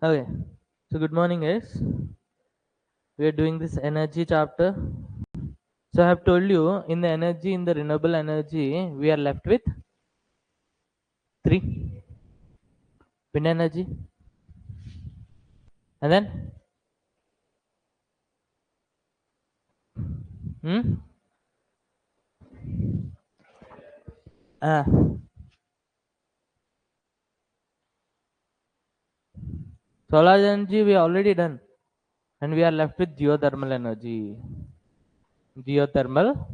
Okay, so good morning, guys. We are doing this energy chapter. So I have told you in the energy, in the renewable energy, we are left with three: wind energy, and then hmm, uh, solar energy. We already done, and we are left with geothermal energy. Geothermal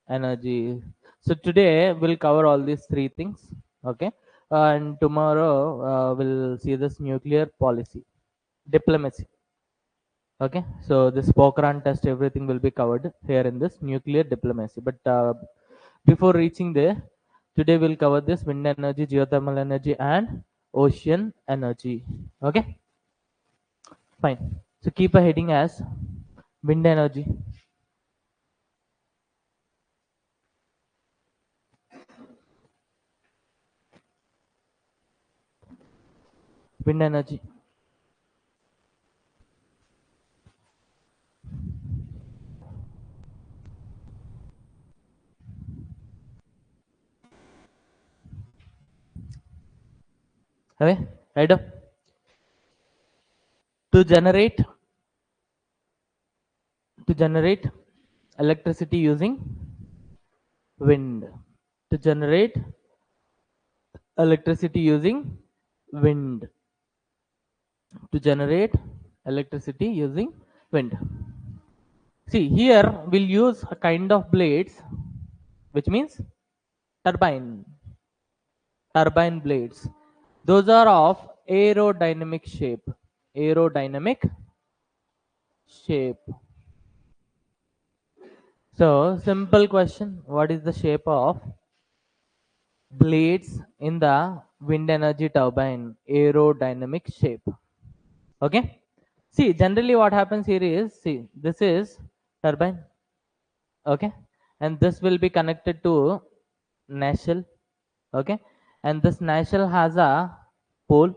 energy. So today we'll cover all these three things. Okay, and tomorrow we'll see this nuclear policy, diplomacy. Okay, so this Pokhran test, everything will be covered here in this nuclear diplomacy. But before reaching there, today we'll cover this wind energy, geothermal energy, and ocean energy. Okay, fine. So keep a heading as wind energy. Wind energy. Okay, right up. To generate to generate electricity using wind. To generate electricity using wind. To generate electricity using wind. See, here we'll use a kind of blades, which means turbine, turbine blades. Those are of aerodynamic shape. Aerodynamic shape. So, simple question: what is the shape of blades in the wind energy turbine? Aerodynamic shape. Okay. See, generally what happens here is, see, this is turbine. Okay, and this will be connected to nacelle. Okay, and this nacelle has a pole.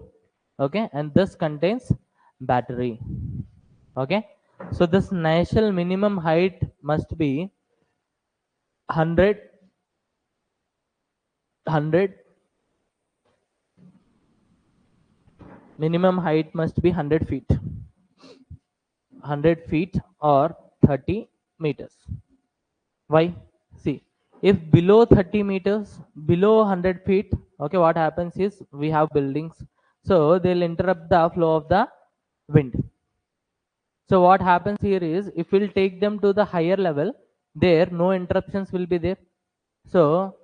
Okay, and this contains battery. Okay, so this nacelle minimum height must be 100 minimum height must be 100 feet, 100 feet or 30 meters. Why? See, if below 30 meters, below 100 feet, okay, what happens is we have buildings. So they'll interrupt the flow of the wind. So what happens here is if we'll take them to the higher level, there no interruptions will be there. So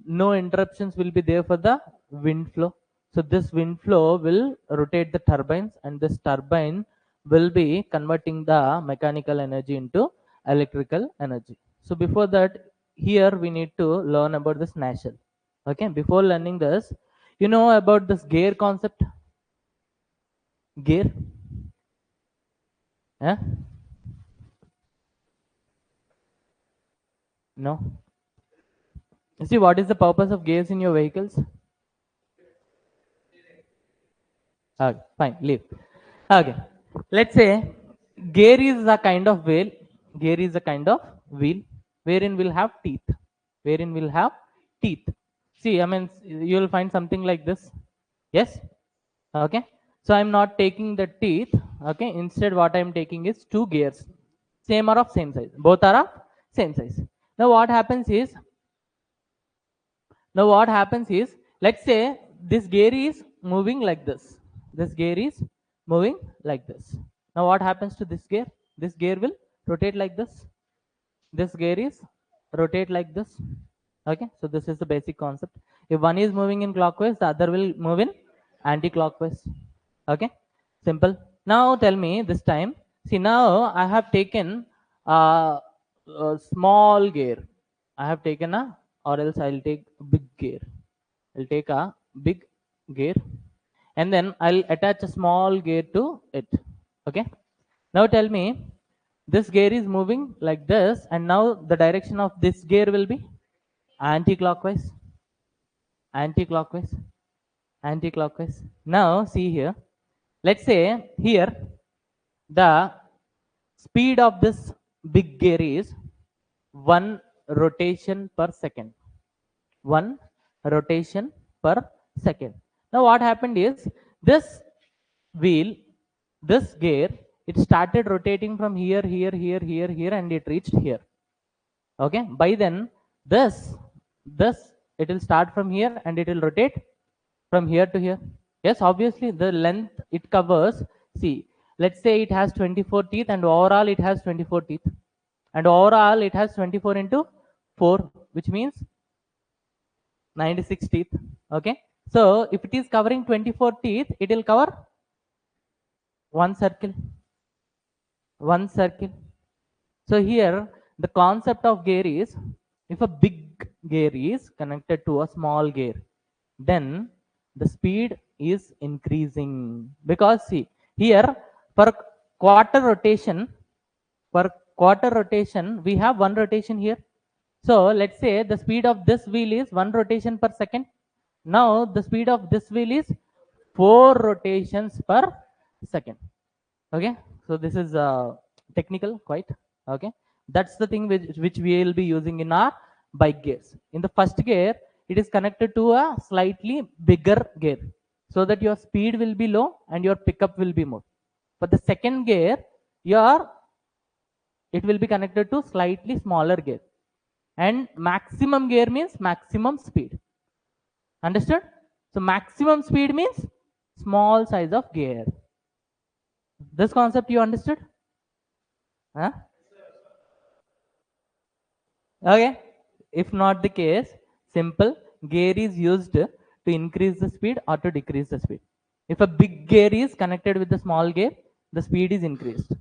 no interruptions will be there for the wind flow. So this wind flow will rotate the turbines, and this turbine will be converting the mechanical energy into electrical energy. So before that, here we need to learn about this nacelle. Okay, before learning this, you know about this gear concept? Gear? Yeah? No? See, what is the purpose of gears in your vehicles? Okay, fine, leave. Okay, let's say gear is a kind of wheel. Gear is a kind of wheel wherein we'll have teeth. Wherein we'll have teeth. See, I mean, you'll find something like this. Yes. Okay. So I'm not taking the teeth. Okay. Instead, what I'm taking is two gears, same or of same size. Both are of same size. Now, what happens is Now what happens is, let's say this gear is moving like this. This gear is moving like this. Now what happens to this gear? This gear will rotate like this. This gear is rotate like this. Okay, so this is the basic concept. If one is moving in clockwise, the other will move in anti-clockwise. Okay, simple. Now tell me this time. See, now I have taken a small gear. I have taken a, or else I'll take a big gear. I'll take a big gear, and then I'll attach a small gear to it. Okay. Now tell me, this gear is moving like this, and now the direction of this gear will be anti-clockwise, anti-clockwise, anti-clockwise. Now see here. Let's say here the speed of this big gear is 1 rotation per second. 1 rotation per second. Now what happened is this wheel, this gear, it started rotating from here, here, here, here, here, and it reached here. Okay. By then, this it will start from here and it will rotate from here to here. Yes, obviously the length it covers. See, let's say it has 24 teeth and overall it has 24 teeth, and overall it has 24 into 4, which means 96 teeth. Okay. So if it is covering 24 teeth, it will cover one circle. One circle. So here the concept of gear is, if a big gear is connected to a small gear, then the speed is increasing. Because see here, per quarter rotation, we have one rotation here. So let's say the speed of this wheel is 1 rotation per second. Now the speed of this wheel is 4 rotations per second. Okay. So this is technical quite. Okay. That's the thing which we will be using in our bike gears. In the first gear, it is connected to a slightly bigger gear so that your speed will be low and your pickup will be more. For the second gear, your it will be connected to slightly smaller gear, and maximum gear means maximum speed. Understood? So maximum speed means small size of gear. This concept you understood? Huh? Okay. If not the case, simple, gear is used to increase the speed or to decrease the speed. If a big gear is connected with the small gear, the speed is increased.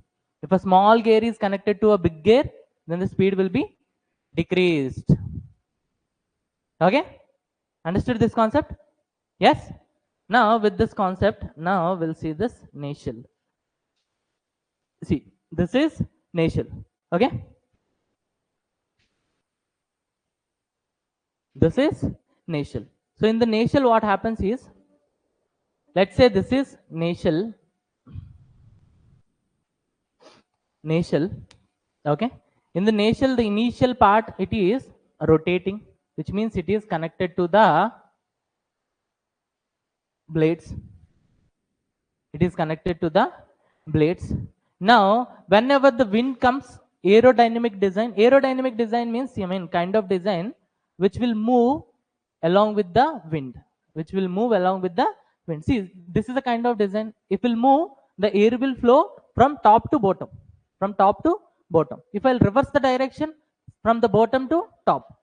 If a small gear is connected to a big gear, then the speed will be decreased. Okay. Understood this concept? Yes. Now with this concept, now we'll see this nacelle. See, this is nacelle. Okay. This is nacelle. So in the nacelle, what happens is, let's say this is nacelle. Okay. In the nacelle, the initial part it is rotating, which means it is connected to the blades. It is connected to the blades. Now whenever the wind comes, aerodynamic design means, I mean, kind of design which will move along with the wind, see, this is a kind of design. If will move, the air will flow from top to bottom, if I'll reverse the direction, from the bottom to top.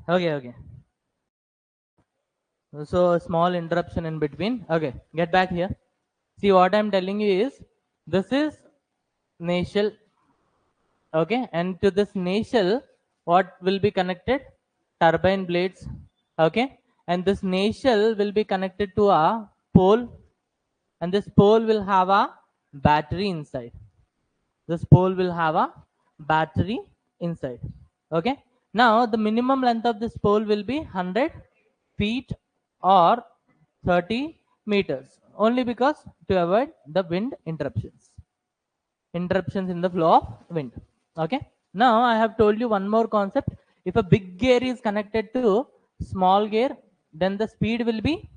Okay. So small interruption in between. Okay, get back here. See what I'm telling you is this is nacelle. Okay, and to this nacelle, what will be connected? Turbine blades. Okay, and this nacelle will be connected to a pole, and this pole will have a battery inside. This pole will have a battery inside. Okay, now the minimum length of this pole will be 100 feet or 30 meters, only because to avoid the wind interruptions in the flow of wind. Okay, now I have told you one more concept. If a big gear is connected to small gear, then the speed will be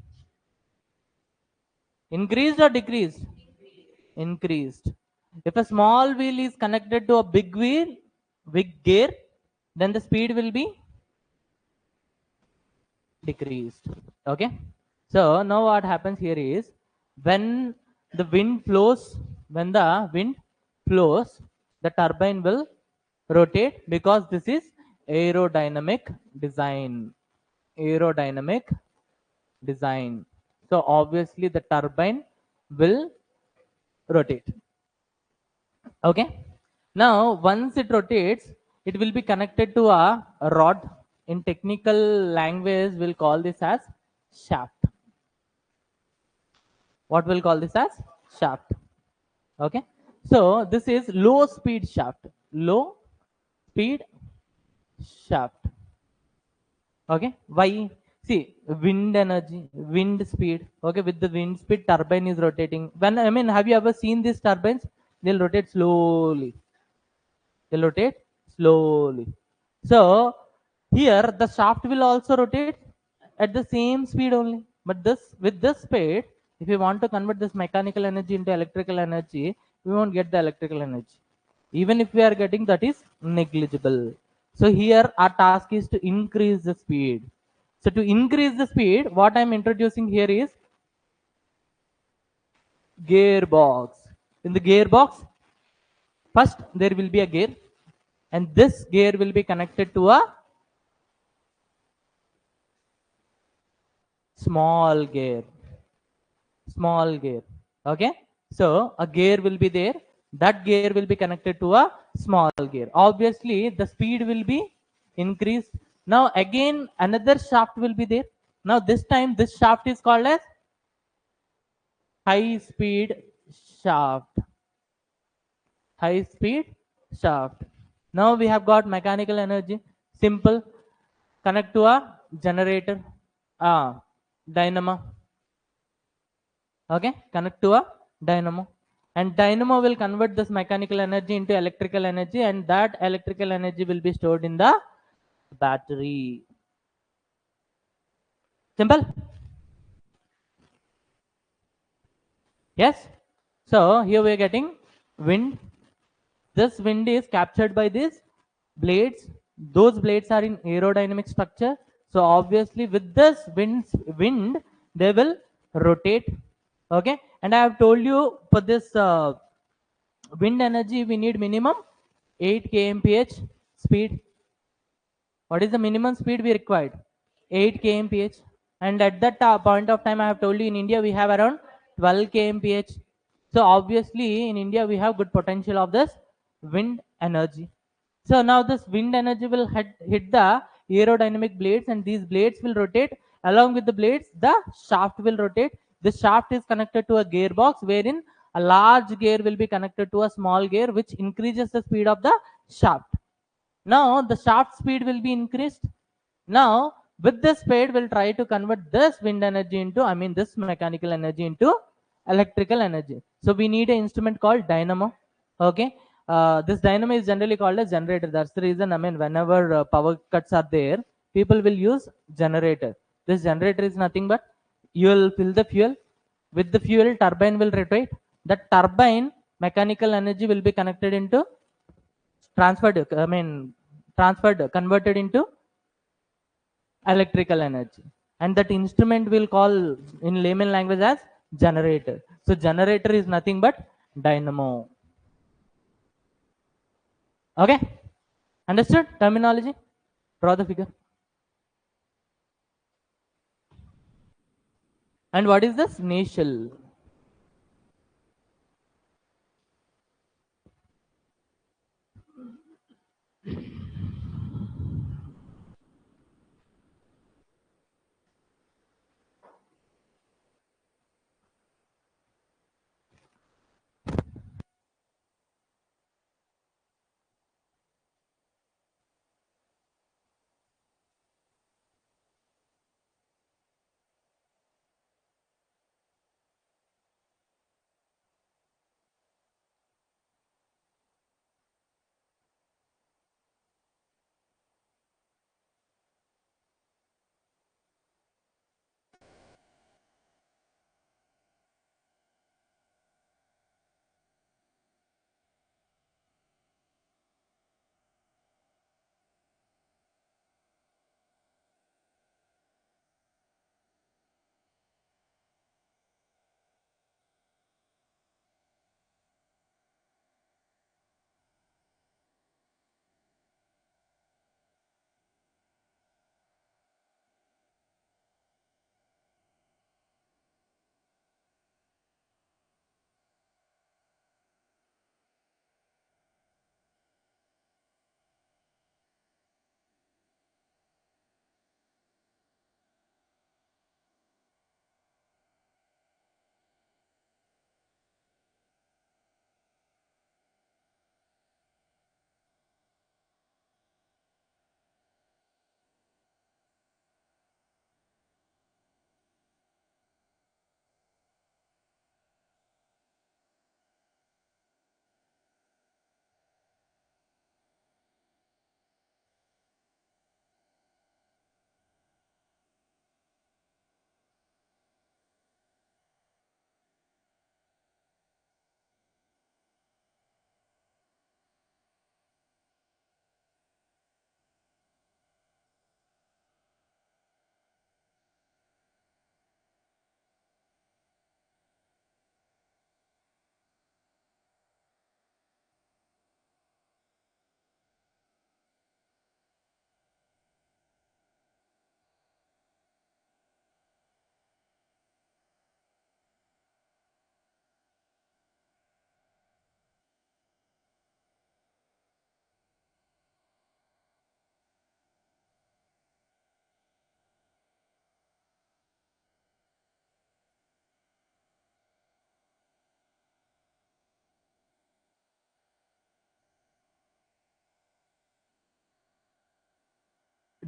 increased or decreased? Increased. If a small wheel is connected to a big gear, then the speed will be decreased. Okay, so now what happens here is when the wind flows when the wind flows, the turbine will rotate, because this is aerodynamic design. Aerodynamic design. So obviously the turbine will rotate. Okay, now once it rotates, it will be connected to a rod. In technical language we'll call this as shaft. What we'll call this as shaft. Okay, so this is low speed shaft. Low speed shaft. Okay, why? See, wind speed. Okay, with the wind speed, turbine is rotating. When, I mean, have you ever seen these turbines? They'll rotate slowly. They'll rotate slowly. So here the shaft will also rotate at the same speed only. But this, with this speed, if we want to convert this mechanical energy into electrical energy, we won't get the electrical energy. Even if we are getting, that is negligible. So here our task is to increase the speed. So to increase the speed, what I'm introducing here is gearbox. In the gearbox, first there will be a gear, and this gear will be connected to a small gear. Small gear. Okay, so a gear will be there. That gear will be connected to a small gear. Obviously the speed will be increased. Now again another shaft will be there. Now this time this shaft is called as high speed shaft. High speed shaft. Now we have got mechanical energy. Simple. Connect to a generator, dynamo. Okay, connect to a dynamo, and dynamo will convert this mechanical energy into electrical energy, and that electrical energy will be stored in the battery. Simple. Yes, so here we are getting wind. This wind is captured by these blades. Those blades are in aerodynamic structure, so obviously with this wind they will rotate. Okay, and I have told you for this wind energy we need minimum 8 kmph speed. What is the minimum speed we required? 8 kmph. And at that point of time, I have told you in India we have around 12 kmph. So obviously in India we have good potential of this wind energy. So now this wind energy will hit the aerodynamic blades, and these blades will rotate. Along with the blades, the shaft will rotate. The shaft is connected to a gearbox, wherein a large gear will be connected to a small gear, which increases the speed of the shaft. Now the shaft speed will be increased. Now with this speed, we'll try to convert this wind energy into, I mean this mechanical energy into electrical energy. So we need an instrument called dynamo. Okay, this dynamo is generally called as generator. That's the reason, I mean, whenever power cuts are there, people will use generator. This generator is nothing but you will fill the fuel. With the fuel, turbine will rotate. The turbine mechanical energy will be connected into transferred, I mean transferred, converted into electrical energy, and that instrument will call in layman language as generator. So generator is nothing but dynamo. Okay, understood terminology? Draw the figure. And what is this? Nacelle.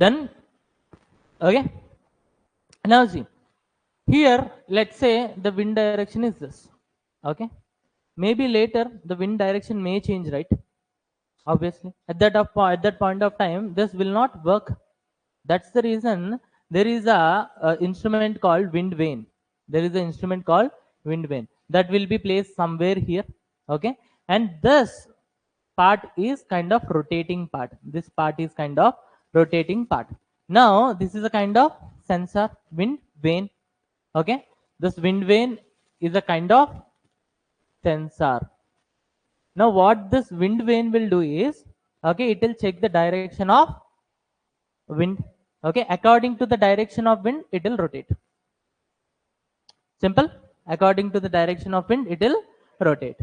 Done. Okay. Now see, here let's say the wind direction is this. Okay. Maybe later the wind direction may change, right? Obviously, at that point of time, this will not work. That's the reason there is a instrument called wind vane. There is an instrument called wind vane that will be placed somewhere here. Okay, and this part is kind of rotating part. This part is kind of rotating part. Now this is a kind of sensor wind vane. Okay, this wind vane is a kind of sensor. Now what this wind vane will do is, okay, it will check the direction of wind. Okay, according to the direction of wind, it will rotate. Simple. According to the direction of wind, it will rotate.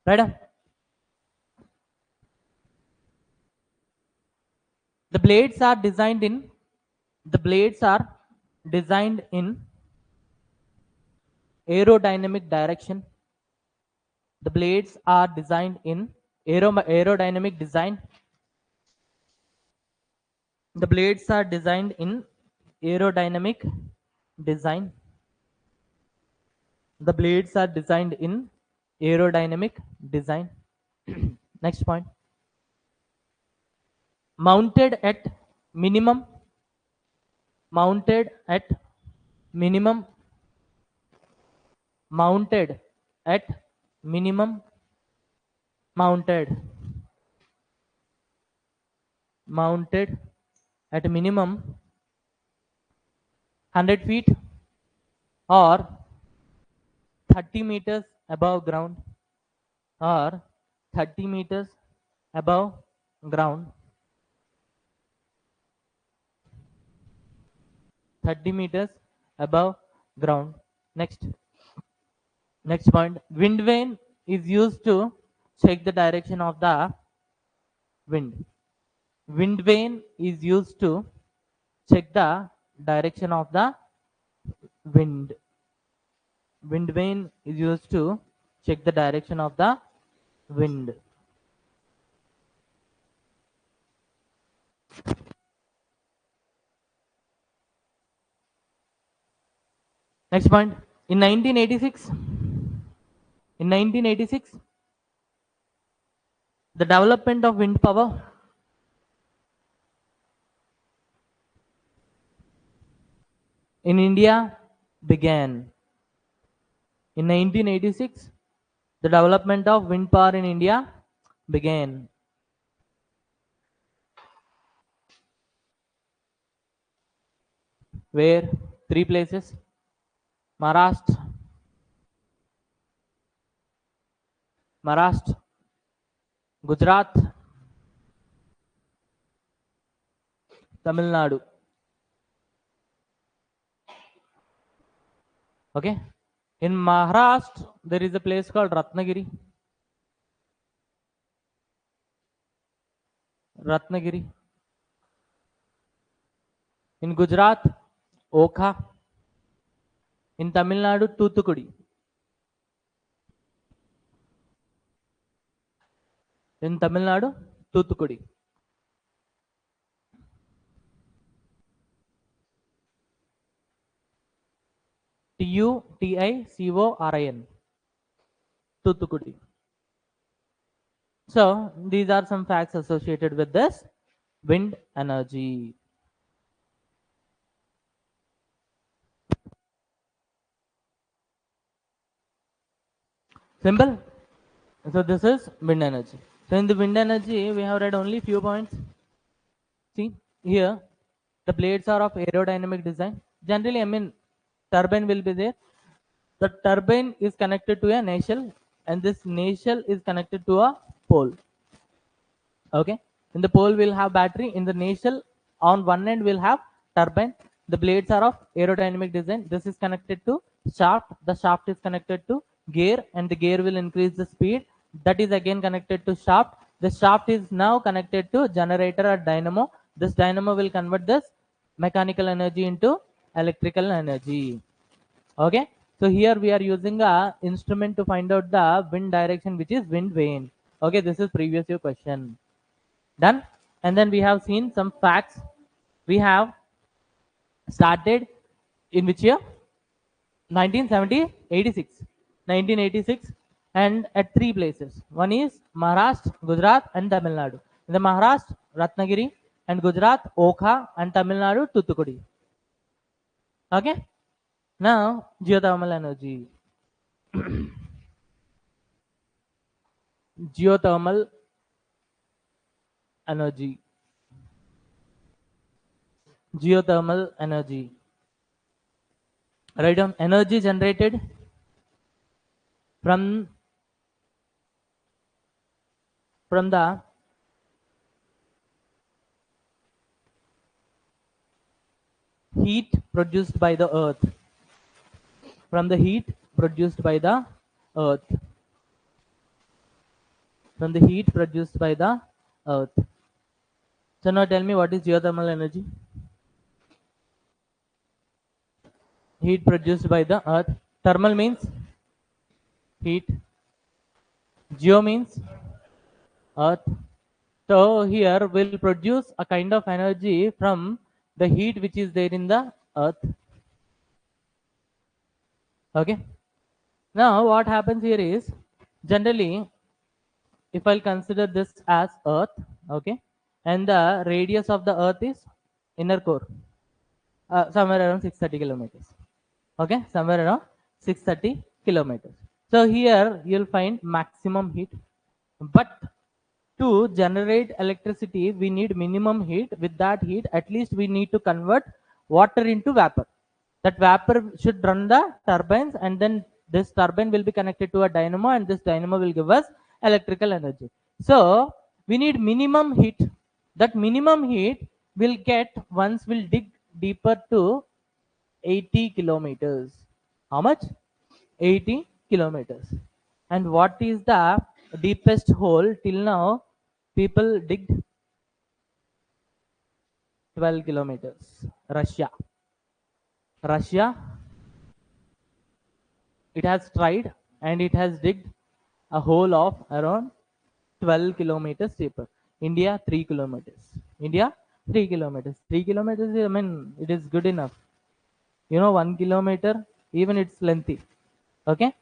Right? The blades are designed in. The blades are designed in aerodynamic direction. The blades are designed in aerodynamic design. The blades are designed in aerodynamic design. The blades are designed in aerodynamic design. Next point. Mounted at minimum, mounted at minimum, mounted at minimum, mounted, mounted at minimum 100 feet or 30 meters above ground, or 30 meters above ground, 30 meters above ground. Next point, wind vane is used to check the direction of the wind. Wind vane is used to check the direction of the wind. Wind vane is used to check the direction of the wind. Next point, in 1986, in 1986, the development of wind power in India began. In 1986, the development of wind power in India began. Where? Three places: Maharashtra, Maharashtra, Gujarat, Tamil Nadu. Okay. In Maharashtra, there is a place called Ratnagiri. Ratnagiri. In Gujarat, Okha. In Tamil Nadu, Toothukudi. In Tamil Nadu, Toothukudi. Tuticorin. Toothukudi. So these are some facts associated with this wind energy. Simple. So this is wind energy. So in the wind energy, we have read only few points. See here, the blades are of aerodynamic design. Generally, I mean, turbine will be there. The turbine is connected to a nacelle, and this nacelle is connected to a pole. Okay, in the pole will have battery. In the nacelle, on one end will have turbine. The blades are of aerodynamic design. This is connected to shaft. The shaft is connected to gear, and the gear will increase the speed. That is again connected to shaft. The shaft is now connected to generator or dynamo. This dynamo will convert this mechanical energy into electrical energy. Okay, so here we are using a instrument to find out the wind direction, which is wind vane. Okay, this is previous year question. Done. And then we have seen some facts. We have started in which year? 1970, 86. 1986, and at three places. One is Maharashtra, Gujarat, and Tamil Nadu. In the Maharashtra, Ratnagiri, and Gujarat, Okha, and Tamil Nadu, Toothukudi. Okay. Now, geothermal energy. Geothermal energy. Geothermal energy. Write down energy generated from the heat produced by the earth. From the heat produced by the earth. From the heat produced by the earth. So now tell me, what is geothermal energy? Heat produced by the earth. Thermal means heat. Geo means earth. So here we'll produce a kind of energy from the heat which is there in the earth. Okay. Now what happens here is, generally, if I'll consider this as earth, okay, and the radius of the earth is inner core, somewhere around 630 kilometers. Okay, somewhere around 630 kilometers. So here you'll find maximum heat, but to generate electricity we need minimum heat. With that heat, at least we need to convert water into vapor. That vapor should run the turbines, and then this turbine will be connected to a dynamo, and this dynamo will give us electrical energy. So we need minimum heat. That minimum heat will get once we'll dig deeper to 80 kilometers. How much? 80 kilometers. And what is the deepest hole till now? People digged 12 kilometers. Russia. Russia, it has tried and it has digged a hole of around 12 kilometers deeper. India, 3 kilometers. India, 3 kilometers. 3 kilometers, I mean, it is good enough. 1 kilometer, even it's lengthy. Okay.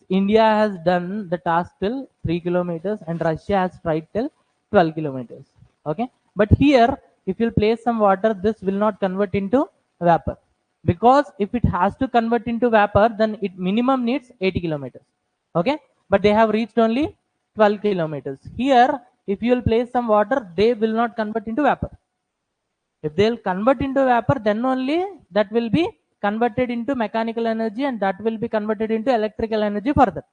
India has done the task till 3 kilometers and Russia has tried till 12 kilometers. Okay. But here, if you place some water, this will not convert into vapor, because if it has to convert into vapor, then it minimum needs 80 kilometers. Okay. But they have reached only 12 kilometers. Here, if you will place some water, they will not convert into vapor. If they'll convert into vapor, then only that will be converted into mechanical energy, and that will be converted into electrical energy further.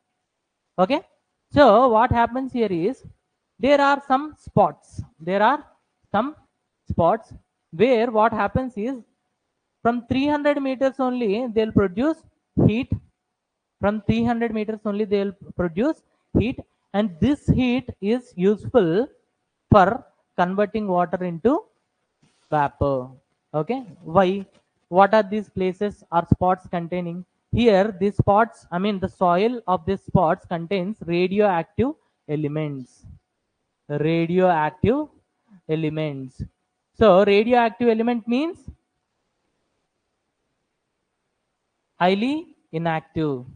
Okay. So what happens here is, there are some spots. There are some spots where what happens is, from 300 meters only they'll produce heat. From 300 meters only they'll produce heat, and this heat is useful for converting water into vapor. Okay. Why? What are these places or spots containing? Here, these spots, I mean, the soil of these spots contains radioactive elements. Radioactive elements. So, radioactive element means highly inactive.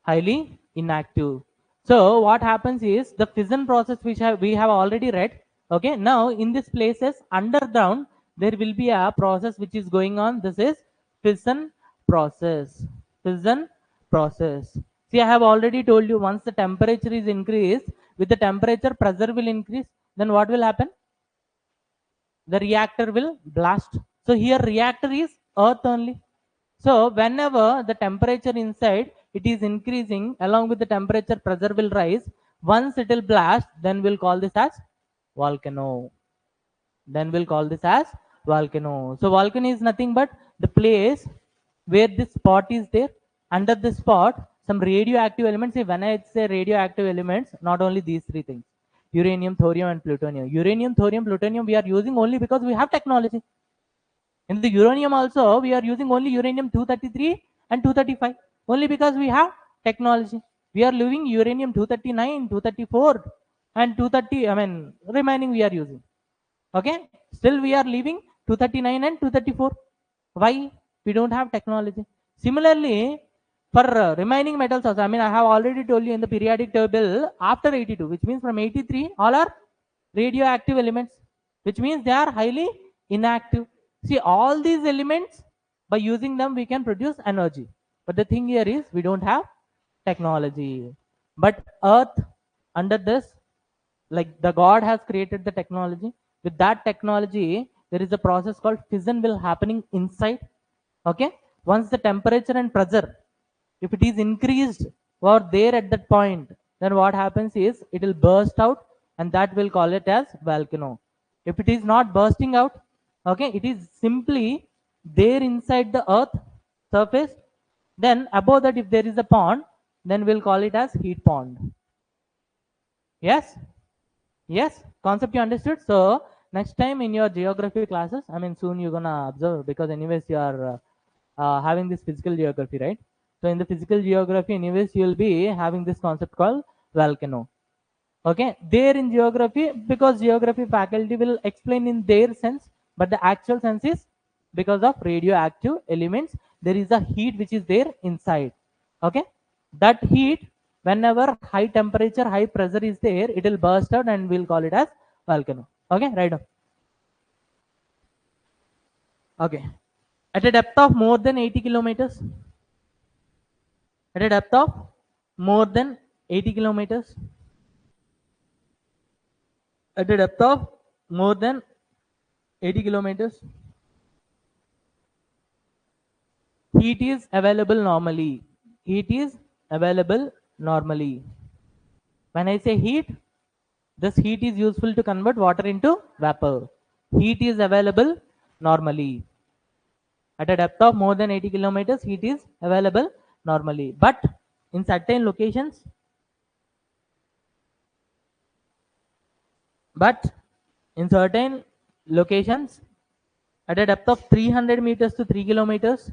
Highly inactive. So what happens is, the fission process which we have already read. Okay, now in these places underground there will be a process which is going on. This is fission process. Fission process. See, I have already told you, once the temperature is increased, with the temperature pressure will increase. Then what will happen? The reactor will blast. So here reactor is earth only. So whenever the temperature inside it is increasing, along with the temperature pressure will rise. Once it will blast, then we'll call this as volcano. Then we'll call this as volcano. So volcano is nothing but the place where this spot is there. Under this spot, some radioactive elements. See, when I say radioactive elements, not only these three things: uranium, thorium, and plutonium. Uranium, thorium, plutonium we are using only because we have technology. In the uranium also, we are using only uranium 233 and 235, only because we have technology. We are leaving uranium 239, 234, and 230. I mean, remaining we are using. Okay, still we are leaving 239 and 234. Why? We don't have technology. Similarly, for remaining metals also, I mean, I have already told you in the periodic table, after 82, which means from 83, all are radioactive elements, which means they are highly inactive. See, all these elements, by using them, we can produce energy. But the thing here is, we don't have technology. But Earth, under this, like the God has created the technology. With that technology, there is a process called fission will happening inside. Okay. Once the temperature and pressure, if it is increased or there at that point, then what happens is, it will burst out, and that will call it as volcano. If it is not bursting out, okay, it is simply there inside the earth surface. Then above that, if there is a pond, then we'll call it as heat pond. Yes. Yes, concept you understood. So next time in your geography classes, I mean, soon you're gonna observe, because anyways you are having this physical geography, right? So in the physical geography, anyways, you'll be having this concept called volcano. Okay, there in geography, because geography faculty will explain in their sense, but the actual sense is, because of radioactive elements, there is a heat which is there inside. Okay, that heat, whenever high temperature, high pressure is there, it will burst out, and we'll call it as volcano. Okay, right on. Okay, at a depth of more than 80 kilometers, at a depth of more than 80 kilometers, at a depth of more than 80 kilometers, heat is available normally. Heat is available normally. When I say heat, this heat is useful to convert water into vapor. Heat is available normally. At a depth of more than 80 kilometers, heat is available normally. But in certain locations, but in certain locations, at a depth of 300 meters to 3 kilometers,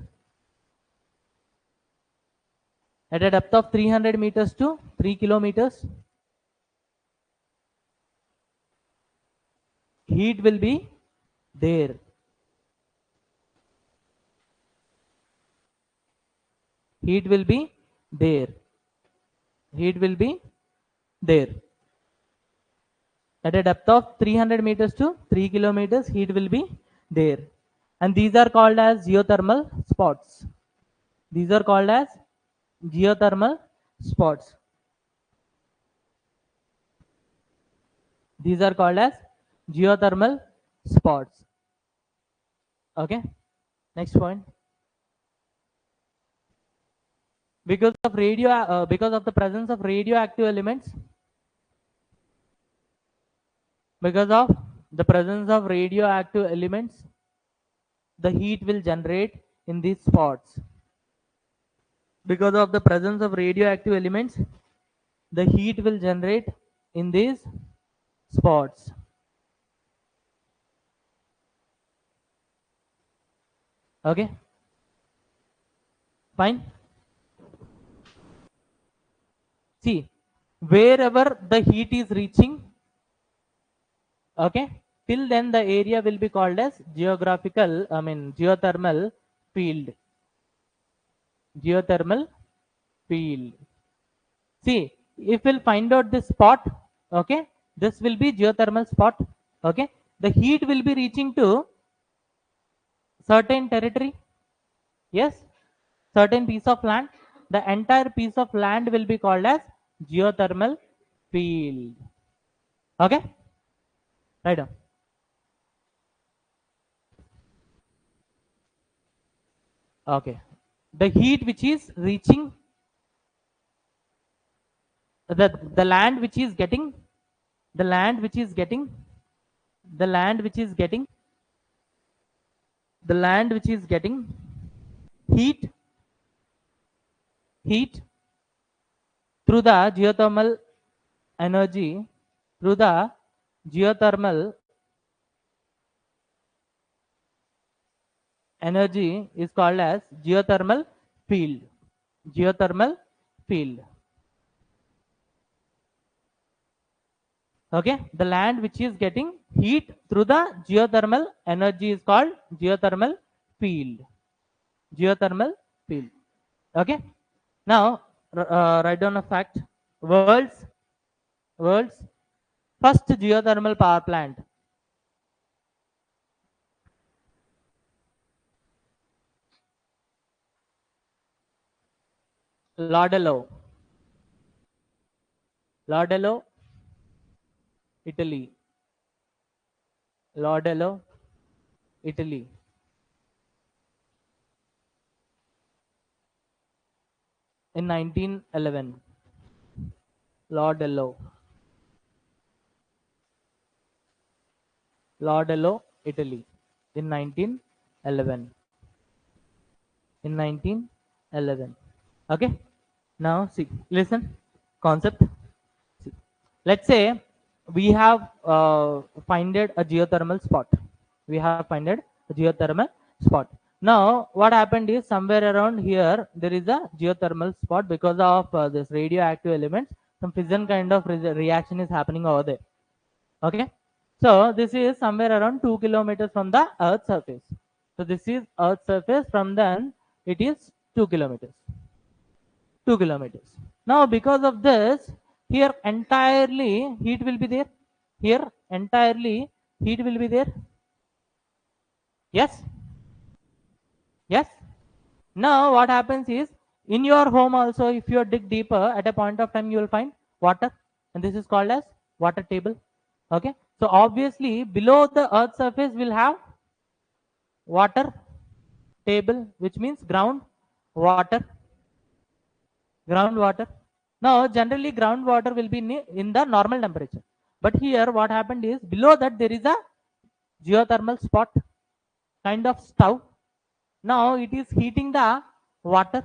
at a depth of 300 meters to 3 kilometers, heat will be there. Heat will be there. Heat will be there. At a depth of 300 meters to 3 kilometers, heat will be there. And these are called as geothermal spots. These are called as geothermal spots. These are called as geothermal spots. Okay. Next point. Because of the presence of radioactive elements, because of the presence of radioactive elements, the heat will generate in these spots. Because of the presence of radioactive elements, the heat will generate in these spots. Okay, fine. See, wherever the heat is reaching, okay, till then the area will be called as geothermal field. Geothermal field. See, if we'll find out this spot, okay, this will be geothermal spot. Okay, the heat will be reaching to certain territory. Yes, certain piece of land. The entire piece of land will be called as geothermal field. Okay, right on. Okay, the heat which is reaching the land which is getting the land which is getting the land which is getting the land which is getting heat through the geothermal energy through the geothermal energy is called as geothermal field. Geothermal field. Okay, the land which is getting heat through the geothermal energy is called geothermal field. Geothermal field. Okay, now write down a fact. World's world's first geothermal power plant. Laudello. Laudello, Italy. Laudello, Italy, in 1911. Laudello. Laudello, Italy, in 1911. In 1911. Okay. Now see, listen. Concept. See. Let's say we have finded a geothermal spot. We have finded a geothermal spot. Now what happened is somewhere around here there is a geothermal spot because of this radioactive elements. Some fission kind of reaction is happening over there. Okay, so this is somewhere around 2 kilometers from the earth's surface. So this is earth's surface, from then it is 2 kilometers. 2 kilometers. Now because of this, here entirely heat will be there. Here entirely heat will be there. Yes, yes. Now what happens is, in your home also, if you dig deeper, at a point of time you will find water, and this is called as water table. Okay, so obviously below the earth surface will have water table, which means groundwater. Now generally groundwater will be in the normal temperature, but here what happened is, below that there is a geothermal spot, kind of stove. Now it is heating the water.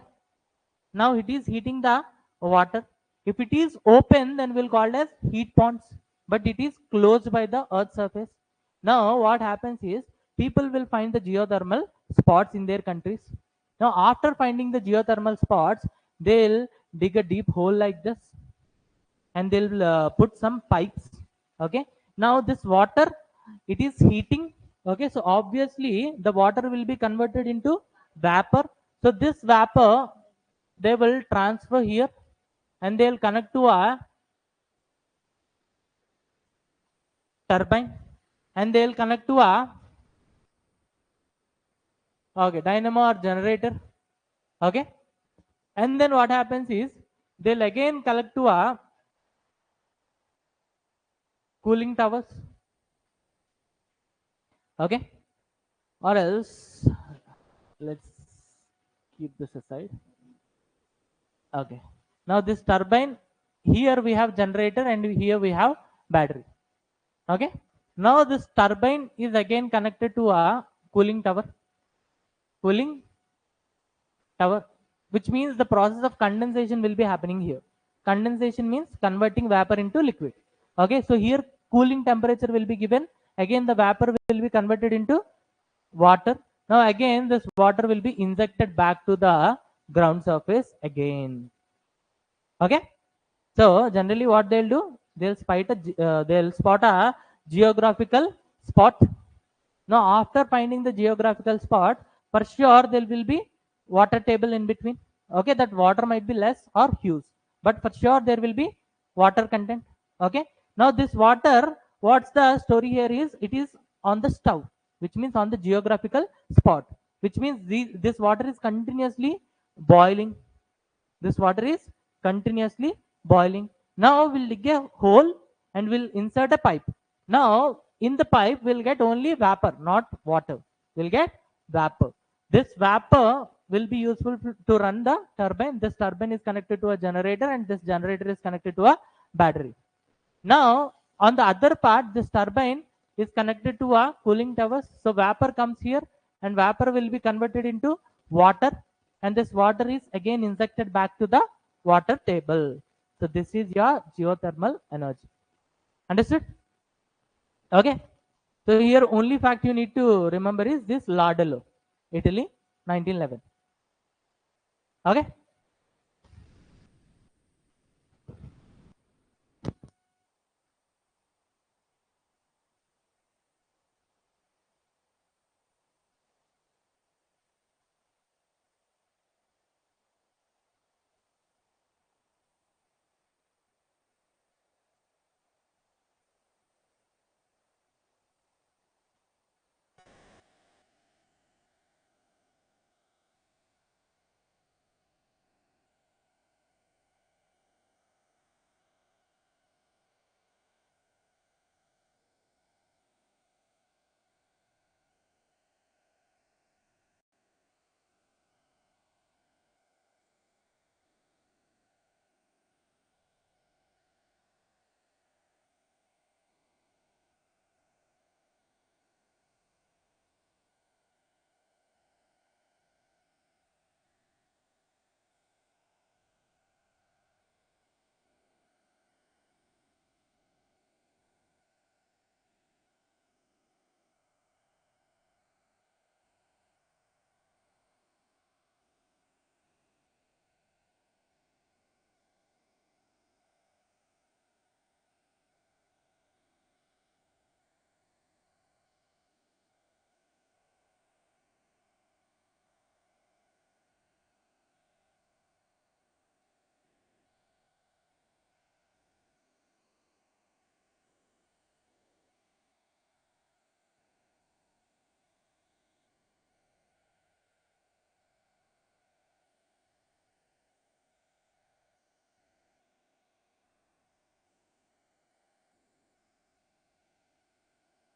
Now it is heating the water. If it is open, then we'll call it as heat ponds, but it is closed by the earth surface. Now what happens is people will find the geothermal spots in their countries. Now after finding the geothermal spots, they'll dig a deep hole like this, and they'll put some pipes. Okay, now this water, it is heating. Okay, so obviously the water will be converted into vapor. So this vapor, they will transfer here, and they'll connect to a turbine, and they'll connect to a, okay, dynamo or generator. Okay, and then what happens is they'll again collect to a cooling towers. Okay, or else let's keep this aside. Okay, now this turbine, here we have generator and here we have battery. Okay, now this turbine is again connected to a cooling tower, which means the process of condensation will be happening here. Condensation means converting vapor into liquid. Okay, so here cooling temperature will be given. Again, the vapor will be converted into water. Now again, this water will be injected back to the ground surface again. Okay, so generally what they'll do, they'll spot a geographical spot. Now after finding the geographical spot, for sure there will be water table in between. Okay, that water might be less or huge, but for sure there will be water content. Okay, now this water, what's the story here is, it is on the stove, which means on the geographical spot, which means this water is continuously boiling. This water is continuously boiling. Now we'll dig a hole and we'll insert a pipe. Now in the pipe we'll get only vapor, not water. We'll get vapor. This vapor will be useful to run the turbine. This turbine is connected to a generator, and this generator is connected to a battery. Now, on the other part, this turbine is connected to a cooling tower. So vapor comes here, and vapor will be converted into water, and this water is again injected back to the water table. So this is your geothermal energy. Understood? Okay. So here only fact you need to remember is this Lardello, Italy, 1911. Okay.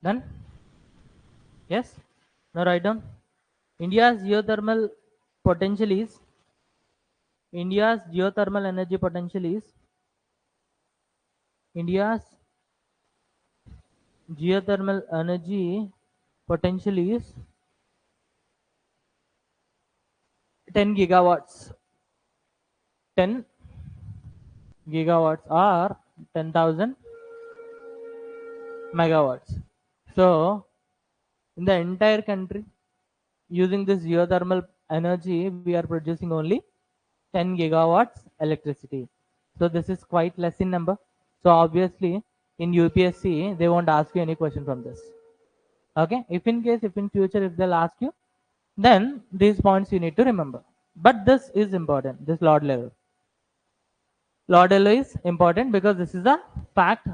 Done? Yes? Now write down. India's geothermal potential is India's geothermal energy potential is India's geothermal energy potential is 10 gigawatts. 10 gigawatts or 10,000 megawatts. So in the entire country, using this geothermal energy, we are producing only 10 gigawatts electricity. So this is quite less in number. So obviously in UPSC, they won't ask you any question from this. Okay. If in case, if in future, if they'll ask you, then these points you need to remember. But this is important, this Lord level. Lord level is important because this is a fact.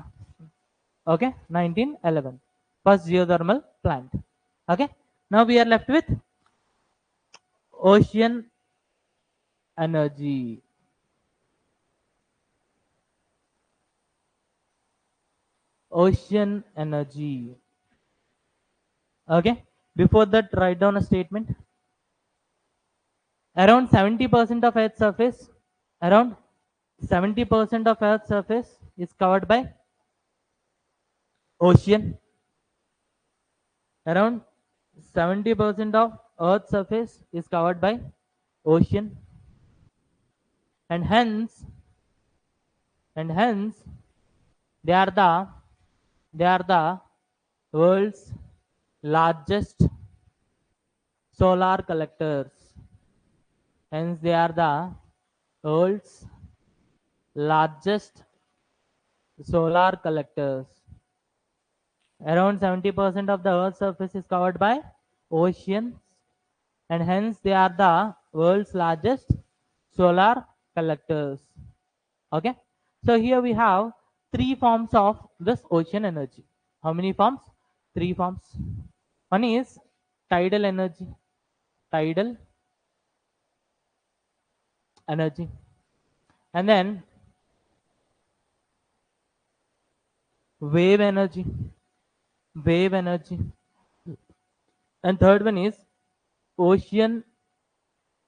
Okay. 1911. First geothermal plant. Okay. Now we are left with ocean energy. Ocean energy. Okay. Before that, write down a statement. Around 70% of Earth's surface, around 70% of Earth's surface is covered by ocean. Around 70% of Earth's surface is covered by ocean, and hence they are the they are the world's largest solar collectors. Hence they are the world's largest solar collectors. Around 70% of the Earth's surface is covered by oceans, and hence they are the world's largest solar collectors. Okay. So here we have three forms of this ocean energy. How many forms? Three forms. One is tidal energy. Tidal energy. And then wave energy. Wave energy. And third one is ocean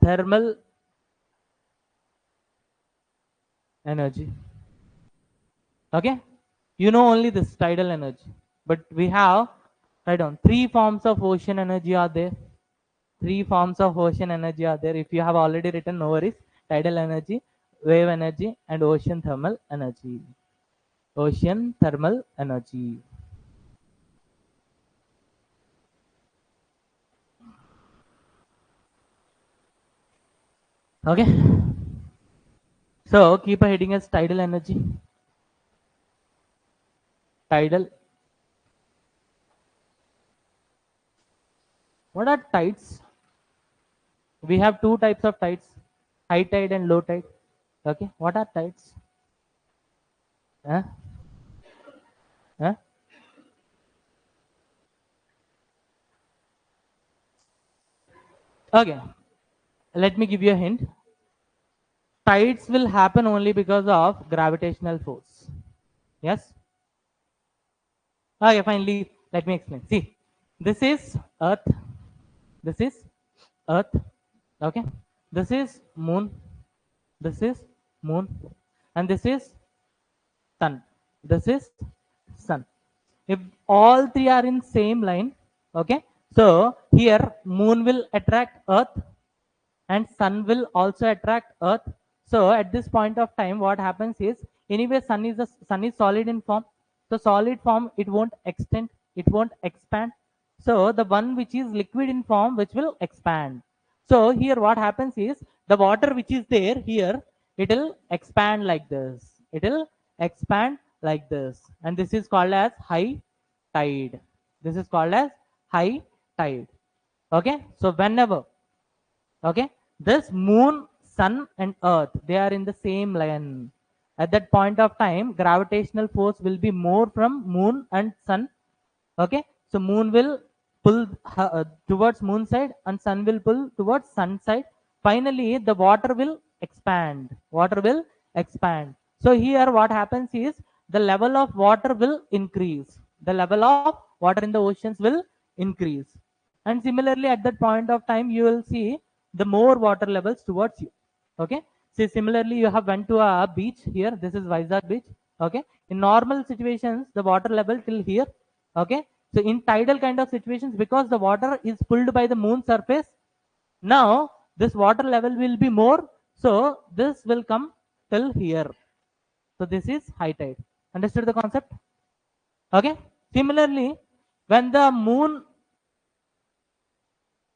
thermal energy. Okay. You know only this tidal energy. But we have, write down, three forms of ocean energy are there. Three forms of ocean energy are there. If you have already written, no worries. Tidal energy, wave energy, and ocean thermal energy. Ocean thermal energy. Okay. So keep a heading as tidal energy. Tidal. What are tides? We have two types of tides, high tide and low tide. Okay. What are tides? Huh? Huh? Okay. Let me give you a hint. Tides will happen only because of gravitational force. Yes. Okay, finally, let me explain. See, this is Earth. This is Earth. Okay. This is Moon. This is Moon. And this is Sun. This is Sun. If all three are in same line, okay. So here Moon will attract Earth and Sun will also attract Earth. So at this point of time, what happens is, anyway, Sun is solid in form. So solid form, it won't extend, it won't expand. So the one which is liquid in form, which will expand. So here what happens is, the water which is there here, it will expand like this. It will expand like this, and this is called as high tide. This is called as high tide. Okay. So whenever, okay, this Moon, Sun, and Earth, they are in the same line. At that point of time, gravitational force will be more from Moon and Sun. Okay, so Moon will pull towards Moon side, and Sun will pull towards Sun side. Finally, the water will expand. Water will expand. So here, what happens is, the level of water will increase. The level of water in the oceans will increase. And similarly, at that point of time, you will see the more water levels towards you. Okay. See, similarly, you have went to a beach here. This is Vizag beach. Okay. In normal situations, the water level till here. Okay. So in tidal kind of situations, because the water is pulled by the moon surface, now this water level will be more, so this will come till here. So this is high tide. Understood the concept? Okay. Similarly, when the moon,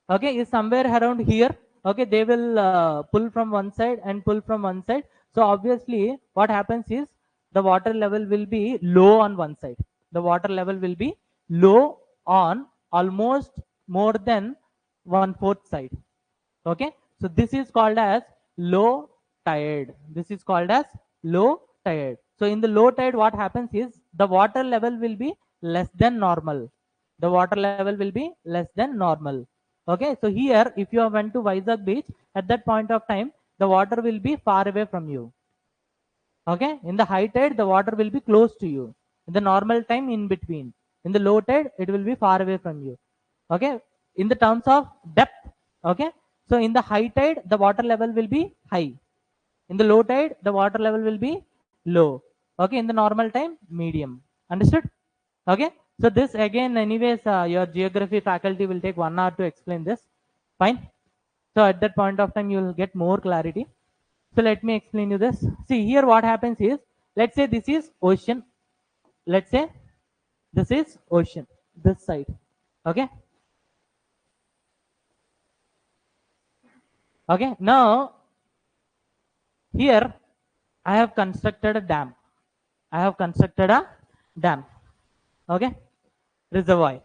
okay, is somewhere around here, okay, they will pull from one side and pull from one side. So obviously what happens is the water level will be low on one side. The water level will be low on almost more than 1/4 side. Okay, so this is called as low tide. This is called as low tide. So in the low tide, what happens is the water level will be less than normal. The water level will be less than normal. Okay, so here if you went to Vizag beach, at that point of time the water will be far away from you. Okay, in the high tide the water will be close to you. In the normal time, in between. In the low tide it will be far away from you. Okay, in the terms of depth. Okay, so in the high tide the water level will be high. In the low tide the water level will be low. Okay, in the normal time, medium. Understood? Okay, so this again anyways your geography faculty will take 1 hour to explain this. Fine. So at that point of time you will get more clarity. So let me explain you this. See here what happens is, let's say this is ocean. Let's say this is ocean, this side. Okay. Okay. Now here I have constructed a dam. I have constructed a dam. Okay. Reservoir.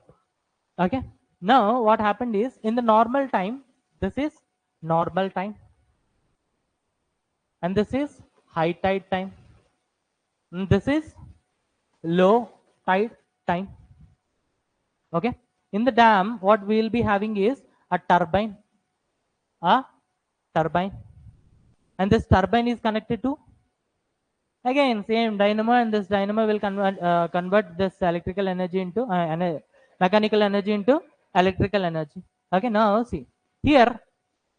Okay. Now what happened is, in the normal time, this is normal time and this is high tide time. And this is low tide time. Okay, in the dam what we will be having is a turbine, and this turbine is connected to, again, same dynamo, and this dynamo will convert this electrical energy into mechanical energy into electrical energy. Okay, now see here,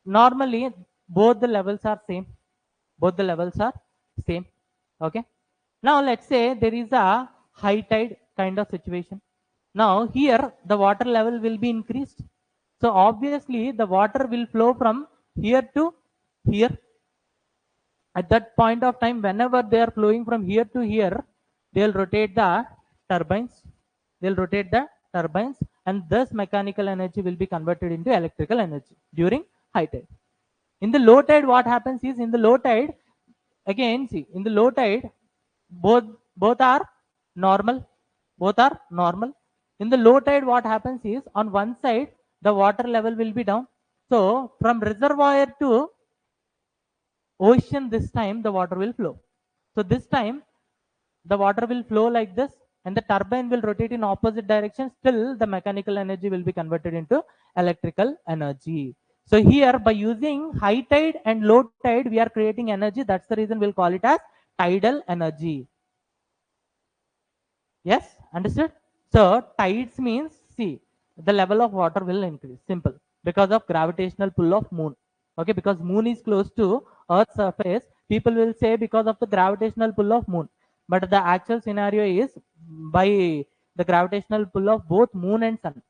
normally both the levels are same. Both the levels are same. Okay, now let's say there is a high tide kind of situation. Now here the water level will be increased, so obviously the water will flow from here to here. At that point of time, whenever they are flowing from here to here, they'll rotate the turbines. They'll rotate the turbines, and thus mechanical energy will be converted into electrical energy during high tide. In the low tide, what happens is, in the low tide, again see, in the low tide, both both are normal. Both are normal. In the low tide, what happens is, on one side the water level will be down. So from reservoir to ocean, this time the water will flow. So this time the water will flow like this, and the turbine will rotate in opposite direction. Still the mechanical energy will be converted into electrical energy. So here, by using high tide and low tide, we are creating energy. That's the reason we'll call it as tidal energy. Yes, understood? So tides means, see, the level of water will increase. Simple. Because of gravitational pull of moon. Okay, because moon is close to Earth's surface, people will say because of the gravitational pull of moon. But the actual scenario is by the gravitational pull of both moon and sun.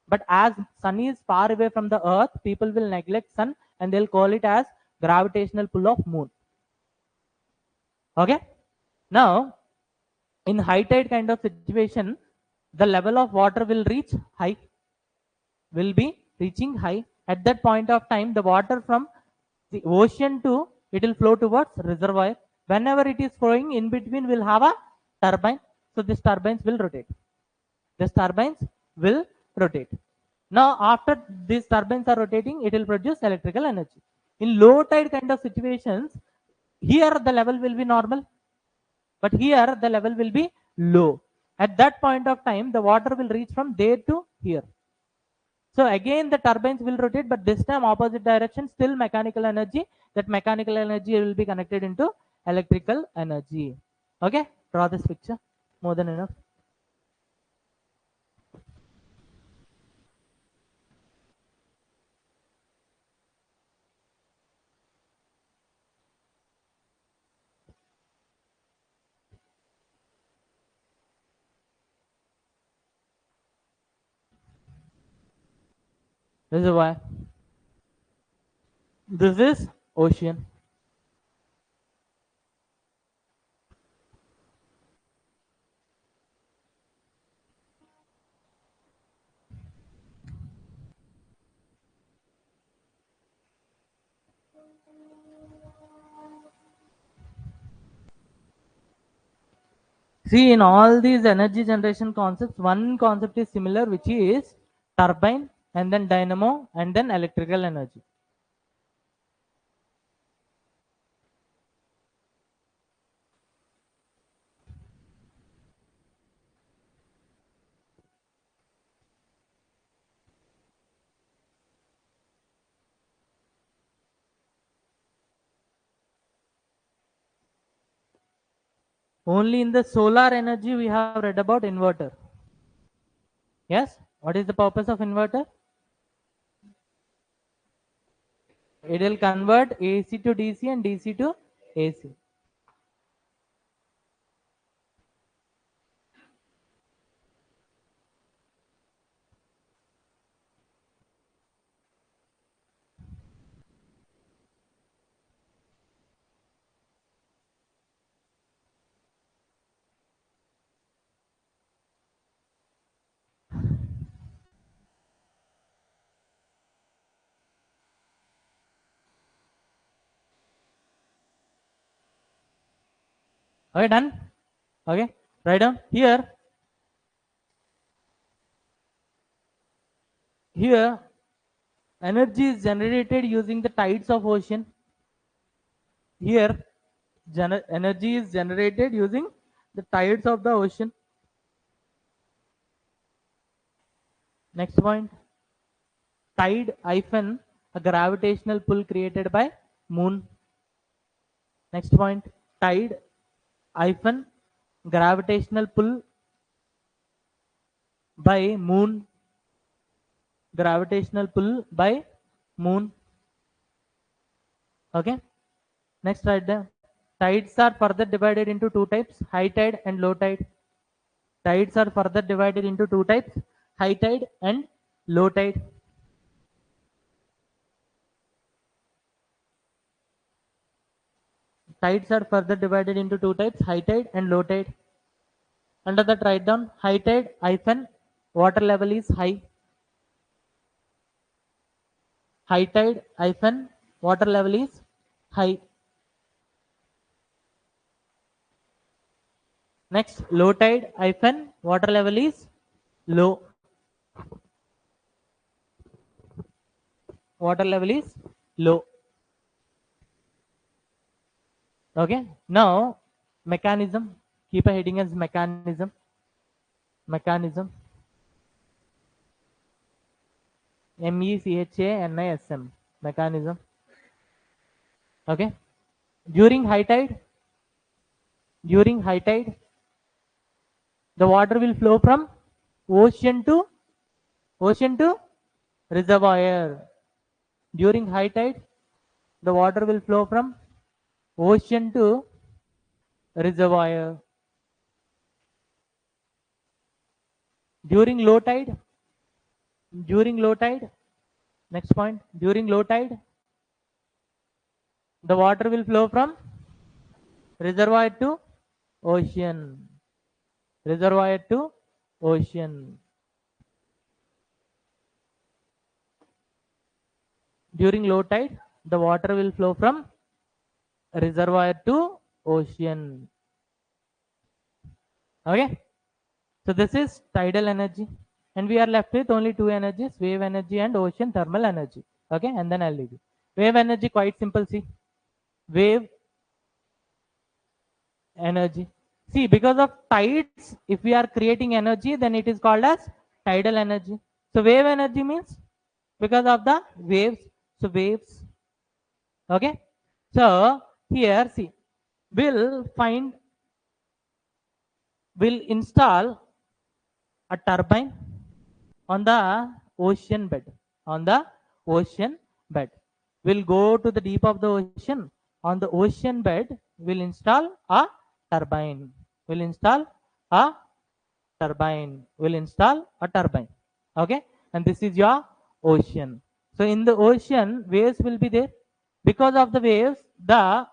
But as sun is far away from the Earth, people will neglect sun and they'll call it as gravitational pull of moon. Okay. Now in high tide kind of situation, the level of water will reach high, will be reaching high. At that point of time, the water from the ocean to, it will flow towards reservoir. Whenever it is flowing, in between will have a turbine. So this turbines will rotate. This turbines will rotate. Now after these turbines are rotating, it will produce electrical energy. In low tide kind of situations, here the level will be normal, but here the level will be low. At that point of time, the water will reach from there to here. So again the turbines will rotate, but this time opposite direction. Still mechanical energy. That mechanical energy will be connected into electrical energy. Okay, draw this picture. More than enough. This is why. This is ocean. See, in all these energy generation concepts, one concept is similar, which is turbine and then dynamo and then electrical energy. Only in the solar energy we have read about inverter. Yes? What is the purpose of inverter? It will convert AC to DC and DC to AC. Okay, done? Okay, write down. Here, energy is generated using the tides of ocean. Here, energy is generated using the tides of the ocean. Next point, tide hyphen a gravitational pull created by moon. Next point, tide hyphen gravitational pull by moon. Gravitational pull by moon. Okay. Next, write down. Tides are further divided into two types: high tide and low tide. Tides are further divided into two types: high tide and low tide. Tides are further divided into two types: high tide and low tide. Under that, write down high tide hyphen water level is high. High tide hyphen water level is high. Next, low tide hyphen water level is low. Water level is low. Okay. Now, mechanism. Keep a heading as mechanism. Mechanism. MECHANISM. Mechanism. Okay. During high tide, during high tide, the water will flow from ocean to ocean to reservoir. During high tide, the water will flow from ocean to reservoir. During low tide, during low tide, next point, during low tide, the water will flow from reservoir to ocean. Reservoir to ocean. During low tide, the water will flow from reservoir to ocean. Okay. So this is tidal energy. And we are left with only two energies: wave energy and ocean thermal energy. Okay. And then I'll leave you. Wave energy, quite simple. See, wave energy. See, because of tides, if we are creating energy, then it is called as tidal energy. So wave energy means because of the waves. So waves. Okay. So here, see, we'll find, we'll install a turbine on the ocean bed. On the ocean bed, we'll go to the deep of the ocean. On the ocean bed, we'll install a turbine. We'll install a turbine. We'll install a turbine. Okay. And this is your ocean. So in the ocean, waves will be there. Because of the waves, the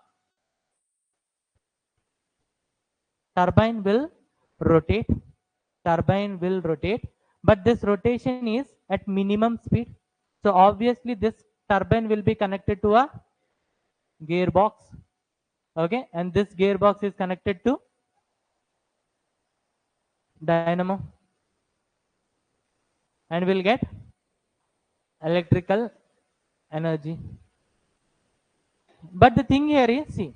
turbine will rotate. Turbine will rotate, but this rotation is at minimum speed. So obviously this turbine will be connected to a gearbox. Okay, and this gearbox is connected to dynamo and will get electrical energy. But the thing here is, see,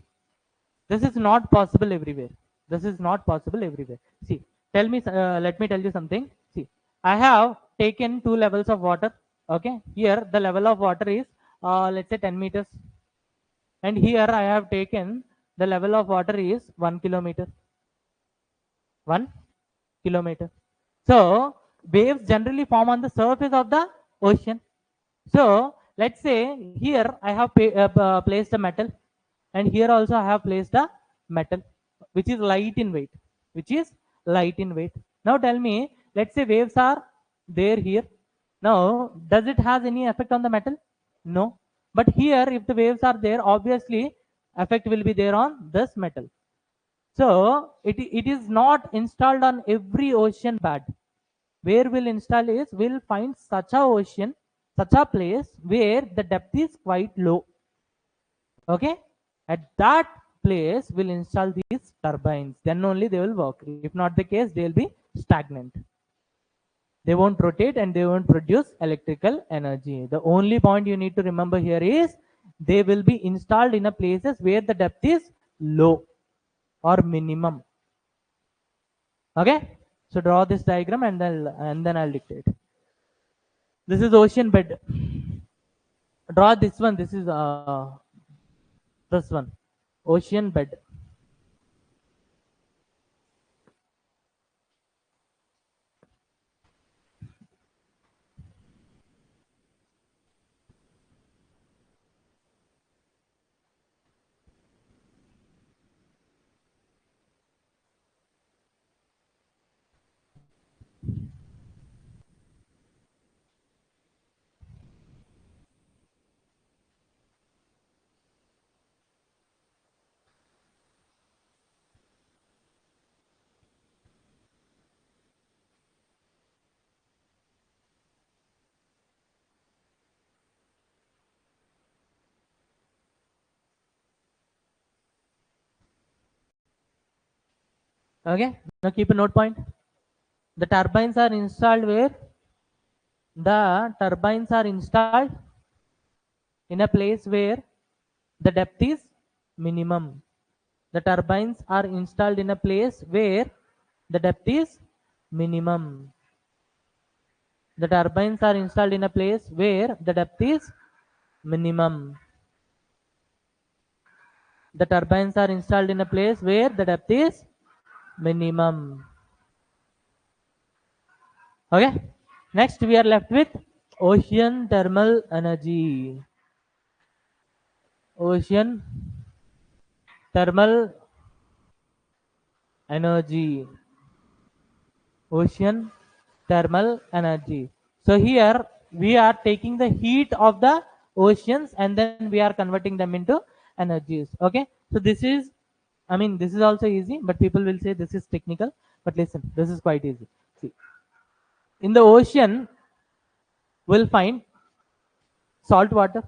this is not possible everywhere. This is not possible everywhere. See, let me tell you something. See, I have taken two levels of water. Okay, here the level of water is, let's say 10 meters. And here I have taken the level of water is 1 kilometer. 1 kilometer. So waves generally form on the surface of the ocean. So let's say here I have placed a metal, and here also I have placed a metal, which is light in weight, which is light in weight. Now tell me, let's say waves are there here. Now, does it has any effect on the metal? No. But here, if the waves are there, obviously effect will be there on this metal. So it is not installed on every ocean bed. Where we'll install is, we'll find such a ocean, such a place where the depth is quite low. Okay, at that place we'll install these turbines. Then only they will work. If not the case, they'll be stagnant. They won't rotate and they won't produce electrical energy. The only point you need to remember here is they will be installed in a places where the depth is low or minimum. Okay, so draw this diagram and then I'll dictate. This is ocean bed. Draw this one. This is this one, ocean bed. Okay, now keep a note point. The turbines are installed where? The turbines are installed in a place where the depth is minimum. The turbines are installed in a place where the depth is minimum. The turbines are installed in a place where the depth is minimum. The turbines are installed in a place where the depth is minimum. Okay. Next, we are left with ocean thermal energy. Ocean thermal energy. Ocean thermal energy. So here we are taking the heat of the oceans and then we are converting them into energies. Okay. So this is, I mean, this is also easy, but people will say this is technical. But listen, this is quite easy. See, in the ocean, we'll find salt water.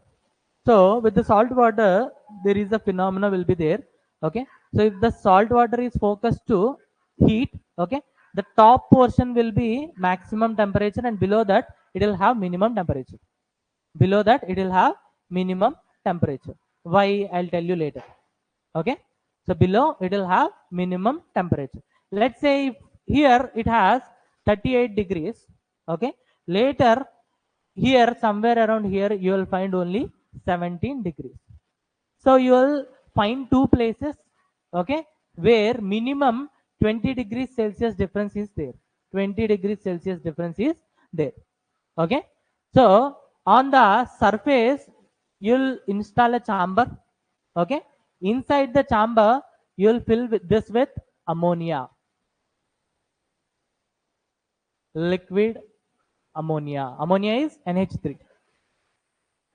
So with the salt water, there is a phenomena will be there. Okay. So if the salt water is focused to heat, okay, the top portion will be maximum temperature and below that it will have minimum temperature. Below that it will have minimum temperature. Why? I'll tell you later. Okay. So below it will have minimum temperature. Let's say if here it has 38 degrees. Okay. Later here somewhere around here you will find only 17 degrees. So you will find two places, okay, where minimum 20 degrees Celsius difference is there. 20 degrees Celsius difference is there. Okay. So on the surface you'll install a chamber. Okay. Inside the chamber you'll fill this with ammonia, liquid ammonia. Ammonia is NH3,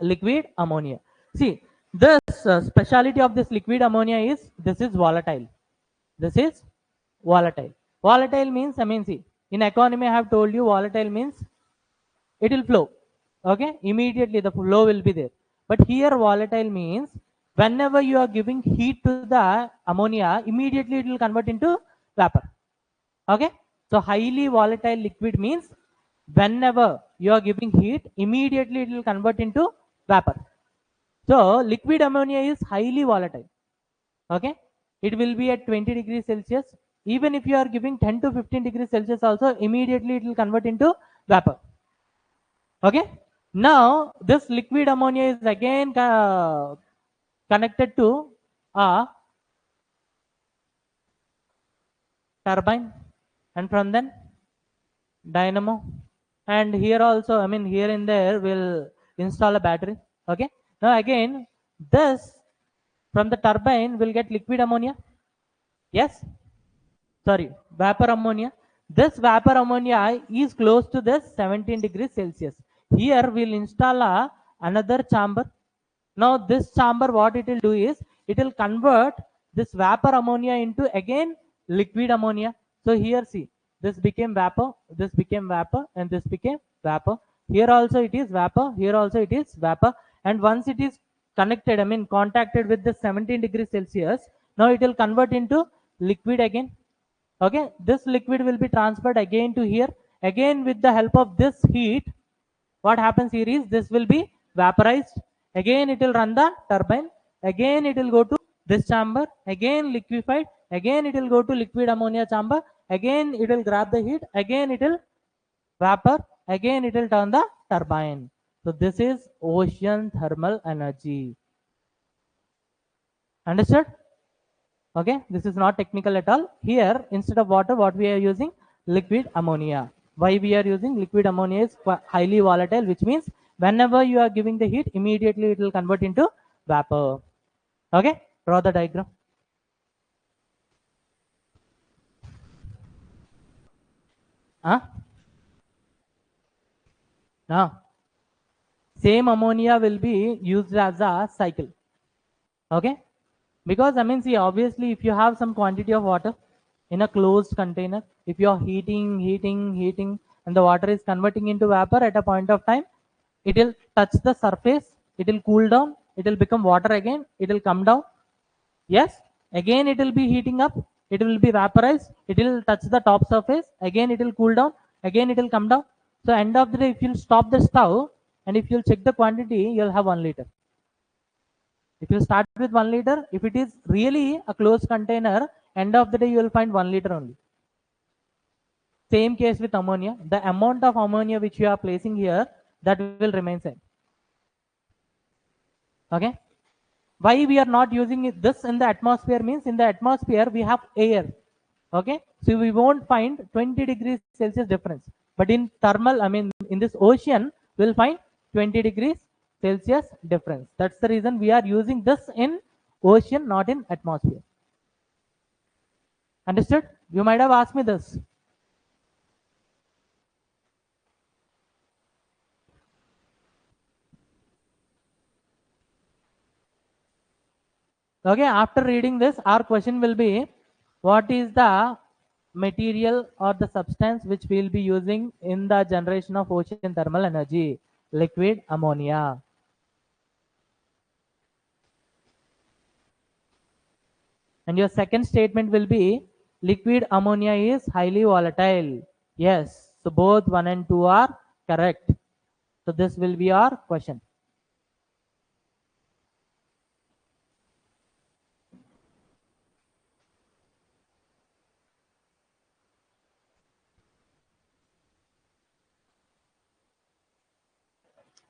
liquid ammonia. See, This speciality of this liquid ammonia is this is volatile. This is volatile. Volatile means, I mean, see, in economy, I have told you volatile means it will flow. Okay, immediately the flow will be there. But here, volatile means whenever you are giving heat to the ammonia, immediately it will convert into vapor. Okay, so highly volatile liquid means whenever you are giving heat, immediately it will convert into vapor. So liquid ammonia is highly volatile. Okay, it will be at 20 degrees Celsius. Even if you are giving 10 to 15 degrees Celsius also, immediately it will convert into vapor. Okay, now this liquid ammonia is again connected to a turbine, and from then dynamo, and here also, I mean, here and there we'll install a battery. Okay, now again this from the turbine will get liquid ammonia. Yes, sorry, vapor ammonia. This vapor ammonia is close to this 17 degrees Celsius. Here we'll install another chamber. Now this chamber, what it will do is it will convert this vapor ammonia into again liquid ammonia. So here see, this became vapor, this became vapor, and this became vapor. Here also it is vapor, here also it is vapor. And once it is connected, I mean contacted with the 17 degrees Celsius, now it will convert into liquid again. Okay, this liquid will be transferred again to here. Again, with the help of this heat, what happens here is this will be vaporized. Again it will run the turbine. Again it will go to this chamber. Again liquefied. Again it will go to liquid ammonia chamber. Again it will grab the heat. Again it will vapor. Again it will turn the turbine. So this is ocean thermal energy. Understood? Okay, this is not technical at all. Here, instead of water, what we are using? Liquid ammonia. Why we are using liquid ammonia is highly volatile, which means whenever you are giving the heat, immediately it will convert into vapor. Okay, draw the diagram. Huh? Now same ammonia will be used as a cycle. Okay, because I mean, see, obviously if you have some quantity of water in a closed container, if you are heating and the water is converting into vapor at a point of time, it will touch the surface, it will cool down, it will become water again, it will come down. Yes, again it will be heating up, it will be vaporized, it will touch the top surface, again it will cool down, again it will come down. So end of the day, if you'll stop the stove and if you'll check the quantity, you'll have 1 liter. If you start with 1 liter, if it is really a closed container, end of the day you will find 1 liter only. Same case with ammonia. The amount of ammonia which you are placing here, that will remain same. Okay. Why we are not using this in the atmosphere means in the atmosphere we have air. Okay. So we won't find 20 degrees Celsius difference. But in thermal, I mean in this ocean, we'll find 20 degrees Celsius difference. That's the reason we are using this in ocean, not in atmosphere. Understood? You might have asked me this. Okay, after reading this, our question will be, what is the material or the substance which we will be using in the generation of ocean thermal energy? Liquid ammonia. And your second statement will be, liquid ammonia is highly volatile. Yes, so both 1 and 2 are correct. So this will be our question.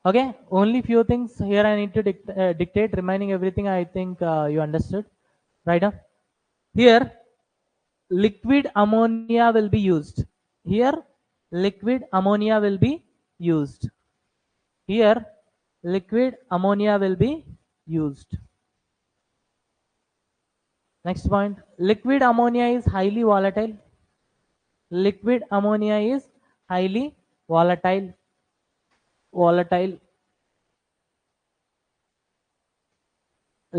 Okay, only few things here I need to dictate. Remaining everything I think you understood. Right now, here liquid ammonia will be used. Here liquid ammonia will be used. Here liquid ammonia will be used. Next point, liquid ammonia is highly volatile. Liquid ammonia is highly volatile. Volatile.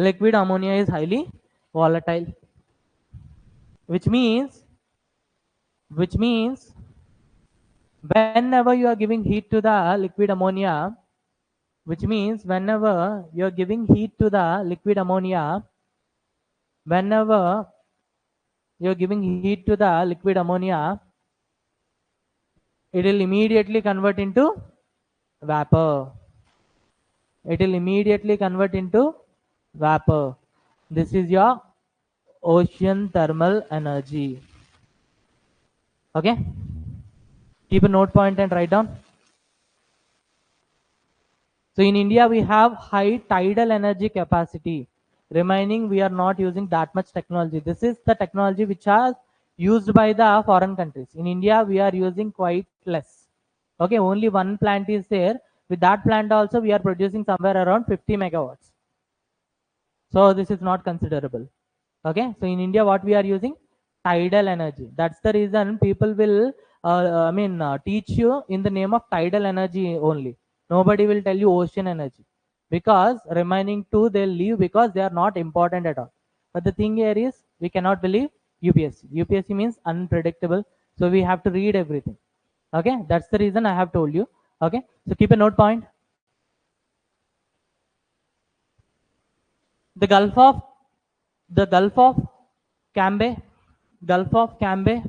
liquid ammonia is highly volatile, which means which means whenever you are giving heat to the liquid ammonia, which means whenever you are giving heat to the liquid ammonia, whenever you are giving heat to the liquid ammonia, it will immediately convert into vapor. It will immediately convert into vapor. This is your ocean thermal energy. Okay, keep a note point and write down. So in India, we have high tidal energy capacity. Remaining, we are not using that much technology. This is the technology which are used by the foreign countries. In India, we are using quite less. Okay, only one plant is there. With that plant also, we are producing somewhere around 50 megawatts. So this is not considerable. Okay, so in India, what we are using? Tidal energy. That's the reason people will, teach you in the name of tidal energy only. Nobody will tell you ocean energy, because remaining two they'll leave because they are not important at all. But the thing here is we cannot believe UPSC. UPSC means unpredictable, so we have to read everything. Okay, that's the reason I have told you. Okay, so keep a note point. The Gulf of Cambay, Gulf of Cambay,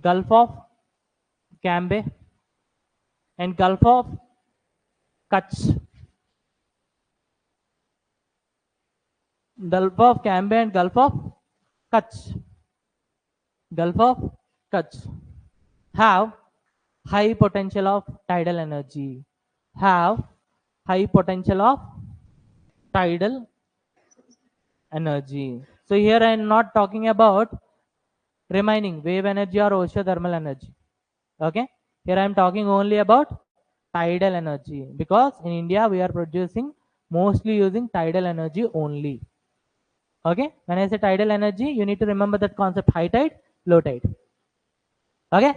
Gulf of Cambay, and Gulf of Kutch. Gulf of Cambay and Gulf of Kutch. Gulf of Kutch have high potential of tidal energy. Have high potential of tidal energy. So here I am not talking about remaining wave energy or ocean thermal energy. Okay, here I am talking only about tidal energy, because in India we are producing mostly using tidal energy only. Okay, when I say tidal energy, you need to remember that concept: high tide, low tide. Okay,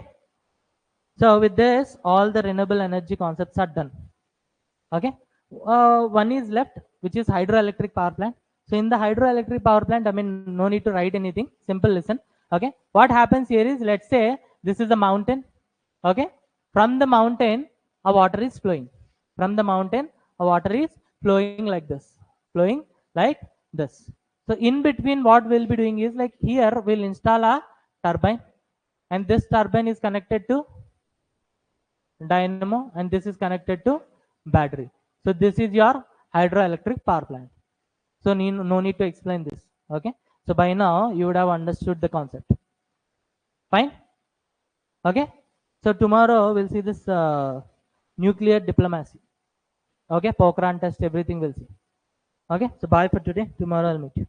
so with this all the renewable energy concepts are done. Okay, one is left, which is hydroelectric power plant. So in the hydroelectric power plant, I mean, no need to write anything, simple listen. Okay, what happens here is, let's say this is a mountain. Okay, from the mountain a water is flowing. From the mountain a water is flowing like this, flowing like this. So in between what we'll be doing is, like, here we'll install a turbine, and this turbine is connected to dynamo, and this is connected to battery. So this is your hydroelectric power plant. So no need to explain this. Okay, so by now you would have understood the concept. Fine. Okay, so tomorrow we'll see this nuclear diplomacy. Okay, Pokhran test, everything we'll see. Okay, so bye for today. Tomorrow I'll meet you.